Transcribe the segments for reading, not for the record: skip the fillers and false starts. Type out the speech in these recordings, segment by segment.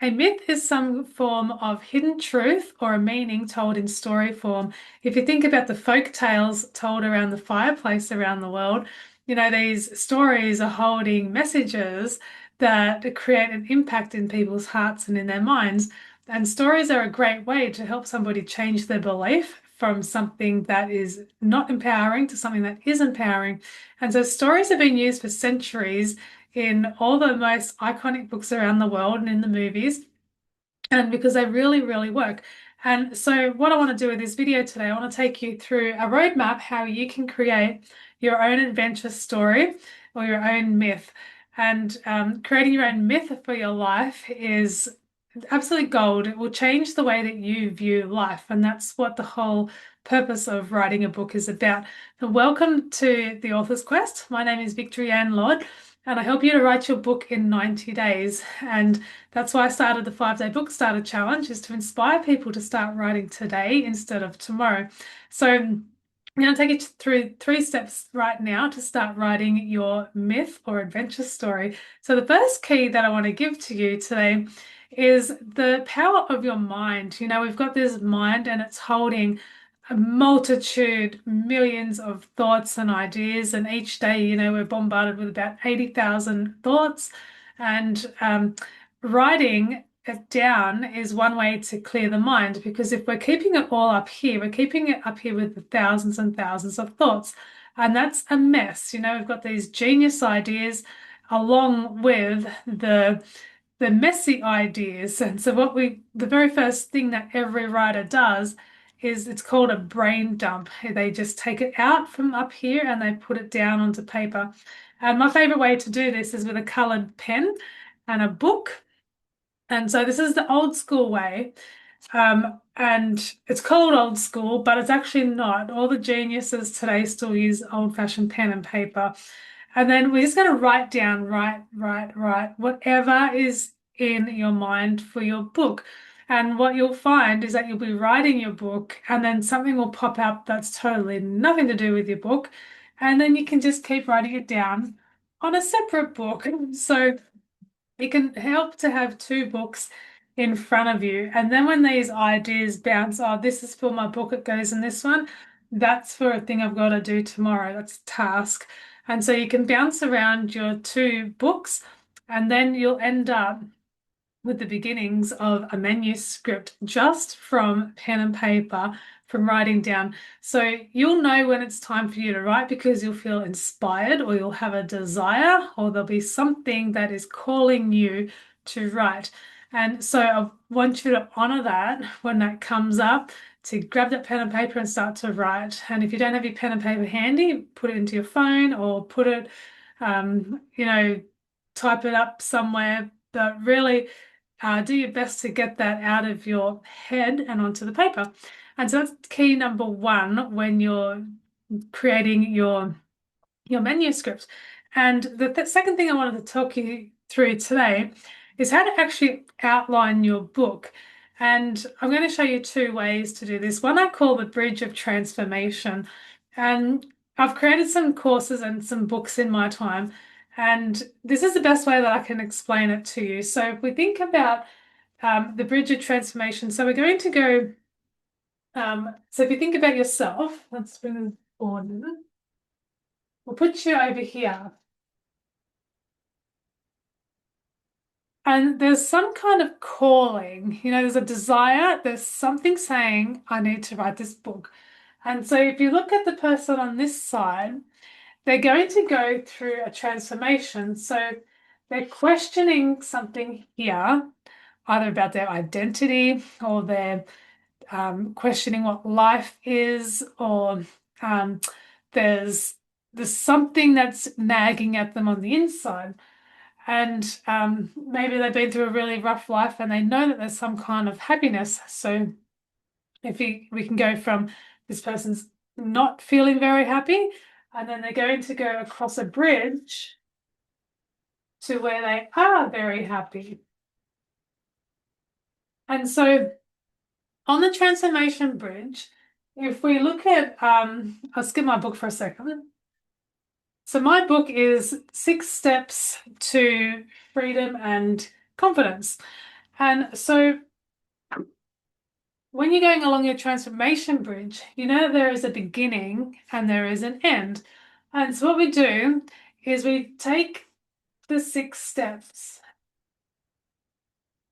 A myth is some form of hidden truth or a meaning told in story form. If you think about the folk tales told around the fireplace around the world, these stories are holding messages that create an impact in people's hearts and in their minds. And stories are a great way to help somebody change their belief from something that is not empowering to something that is empowering. And so stories have been used for centuries in all the most iconic books around the world and in the movies, and because they really, really work. And so what I want to do with this video today, I want to take you through a roadmap how you can create your own adventure story or your own myth. And creating your own myth for your life is absolute gold. It will change the way that you view life. And that's what the whole purpose of writing a book is about. So welcome to the Author's Quest. My name is Victoria Ann Lord, and I help you to write your book in 90 days. And that's why I started the 5-day book starter challenge, is to inspire people to start writing today instead of tomorrow. So I'm going to take you through 3 steps right now to start writing your myth or adventure story. So the first key that I want to give to you today is the power of your mind. We've got this mind and it's holding a multitude, millions of thoughts and ideas. And each day, we're bombarded with about 80,000 thoughts. And writing it down is one way to clear the mind, because if we're keeping it all up here, we're keeping it up here with the thousands and thousands of thoughts. And that's a mess. We've got these genius ideas along with the messy ideas. And so the very first thing that every writer does is it's called a brain dump. They just take it out from up here and they put it down onto paper. And my favorite way to do this is with a colored pen and a book. And so this is the old school way. And it's called old school, but it's actually not. All the geniuses today still use old-fashioned pen and paper. And then we're just going to write down, write, whatever is in your mind for your book. And what you'll find is that you'll be writing your book and then something will pop up that's totally nothing to do with your book. And then you can just keep writing it down on a separate book. So it can help to have 2 books in front of you. And then when these ideas bounce, oh, this is for my book, it goes in this one. That's for a thing I've got to do tomorrow. That's a task. And so you can bounce around your 2 books, and then you'll end up with the beginnings of a manuscript just from pen and paper, from writing down. So you'll know when it's time for you to write because you'll feel inspired, or you'll have a desire, or there'll be something that is calling you to write. And so I want you to honor that when that comes up, to grab that pen and paper and start to write. And if you don't have your pen and paper handy, put it into your phone or put it, type it up somewhere. But really, do your best to get that out of your head and onto the paper. And so that's key number 1 when you're creating your manuscript. And the second thing I wanted to talk you through today is how to actually outline your book. And I'm going to show you 2 ways to do this. One I call the bridge of transformation. And I've created some courses and some books in my time. And this is the best way that I can explain it to you. So if we think about the bridge of transformation, so we're going to go, so if you think about yourself, let's bring the board in. We'll put you over here. And there's some kind of calling, there's a desire, there's something saying, I need to write this book. And so if you look at the person on this side, they're going to go through a transformation. So they're questioning something here, either about their identity, or they're questioning what life is, or um, there's something that's nagging at them on the inside. And maybe they've been through a really rough life and they know that there's some kind of happiness. So we can go from this person's not feeling very happy, and then they're going to go across a bridge to where they are very happy. And so on the transformation bridge, if we look at, I'll skip my book for a second. So my book is 6 Steps to Freedom and Confidence. And so when you're going along your transformation bridge, you know there is a beginning and there is an end. And so what we do is we take the 6 steps.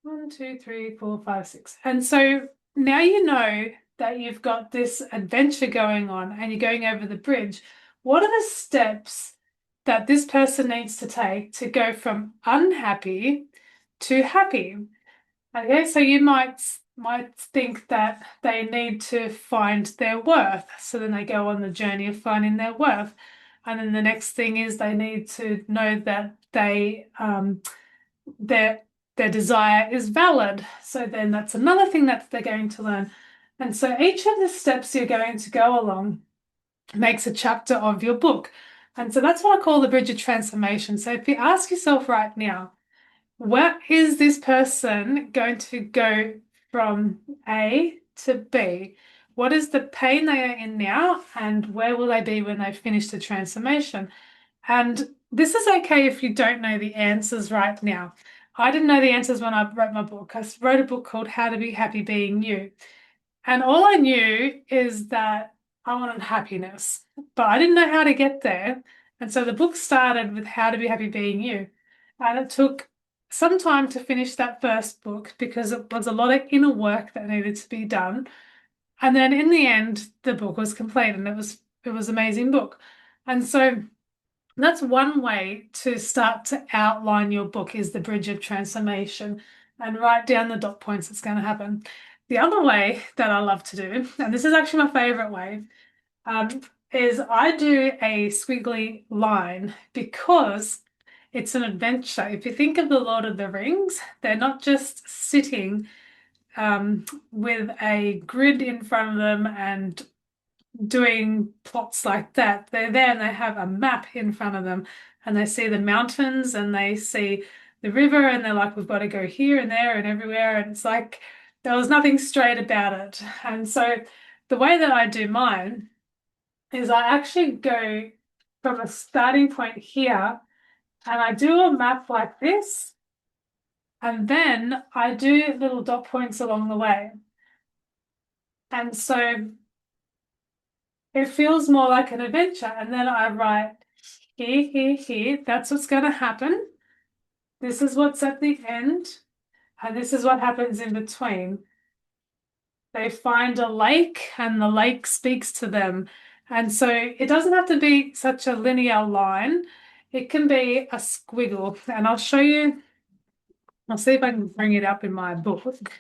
1, 2, 3, 4, 5, 6. And so now you know that you've got this adventure going on and you're going over the bridge. What are the steps that this person needs to take to go from unhappy to happy? Okay, so you might think that they need to find their worth. So then they go on the journey of finding their worth. And then the next thing is they need to know that their their desire is valid. So then that's another thing that they're going to learn. And so each of the steps you're going to go along makes a chapter of your book. And so that's what I call the bridge of transformation. So if you ask yourself right now, where is this person going to go from A to B? What is the pain they are in now, and where will they be when they finish the transformation? And this is okay if you don't know the answers right now. I didn't know the answers when I wrote my book. I wrote a book called How to Be Happy Being You. And all I knew is that I wanted happiness, but I didn't know how to get there. And so the book started with How to Be Happy Being You. And it took some time to finish that first book because it was a lot of inner work that needed to be done. And then in the end, the book was complete and it was an amazing book. And so that's one way to start to outline your book is the bridge of transformation and write down the dot points that's going to happen. The other way that I love to do, and this is actually my favorite way, um, is I do a squiggly line because it's an adventure. If you think of the Lord of the Rings, they're not just sitting with a grid in front of them and doing plots like that. They're there and they have a map in front of them and they see the mountains and they see the river and they're like, we've got to go here and there and everywhere. And it's like there was nothing straight about it. And so the way that I do mine is I actually go from a starting point here and I do a map like this. And then I do little dot points along the way. And so it feels more like an adventure. And then I write here, here, here. That's what's going to happen. This is what's at the end. And this is what happens in between. They find a lake and the lake speaks to them. And so it doesn't have to be such a linear line. It can be a squiggle. And I'll show you, I'll see if I can bring it up in my book.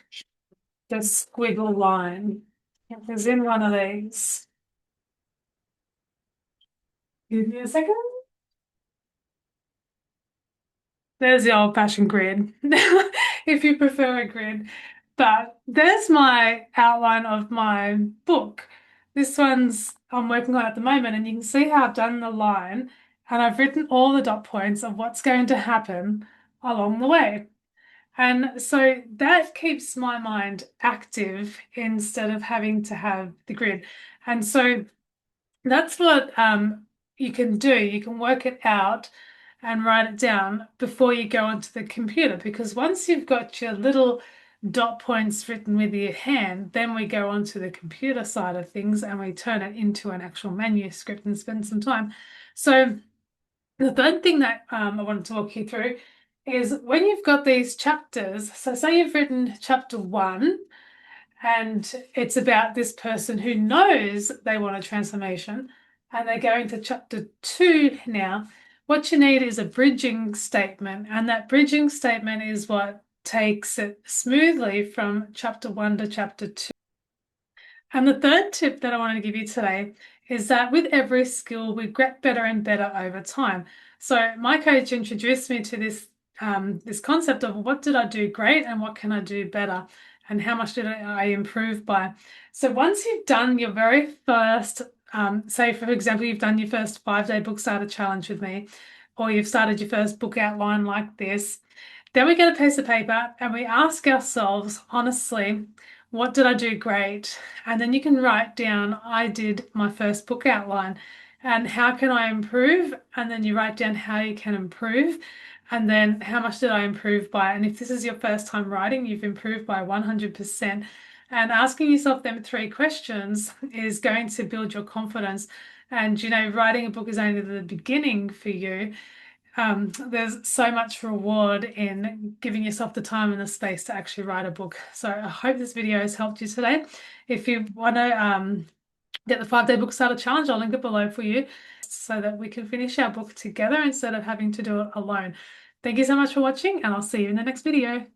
The squiggle line. It is in one of these. Give me a second. There's the old-fashioned grid, if you prefer a grid. But there's my outline of my book. This one's I'm working on at the moment, and you can see how I've done the line, and I've written all the dot points of what's going to happen along the way. And so that keeps my mind active instead of having to have the grid. And so that's what you can do. You can work it out and write it down before you go onto the computer because once you've got your little dot points written with your hand, then we go onto the computer side of things and we turn it into an actual manuscript and spend some time. So the third thing that I want to talk you through is when you've got these chapters, so say you've written chapter 1 and it's about this person who knows they want a transformation and they're going to chapter 2 now. What you need is a bridging statement, and that bridging statement is what takes it smoothly from chapter 1 to chapter 2. And the third tip that I wanted to give you today is that with every skill, we get better and better over time. So my coach introduced me to this concept of what did I do great and what can I do better and how much did I improve by. So once you've done your very first, say for example, you've done your first 5-day book starter challenge with me, or you've started your first book outline like this, then we get a piece of paper and we ask ourselves honestly, what did I do great? And then you can write down, I did my first book outline and how can I improve? And then you write down how you can improve. And then how much did I improve by? And if this is your first time writing, you've improved by 100%. And asking yourself them three questions is going to build your confidence. And writing a book is only the beginning for you. There's so much reward in giving yourself the time and the space to actually write a book. So I hope this video has helped you today. If you want to get the 5-day book starter challenge, I'll link it below for you so that we can finish our book together instead of having to do it alone. Thank you so much for watching, and I'll see you in the next video.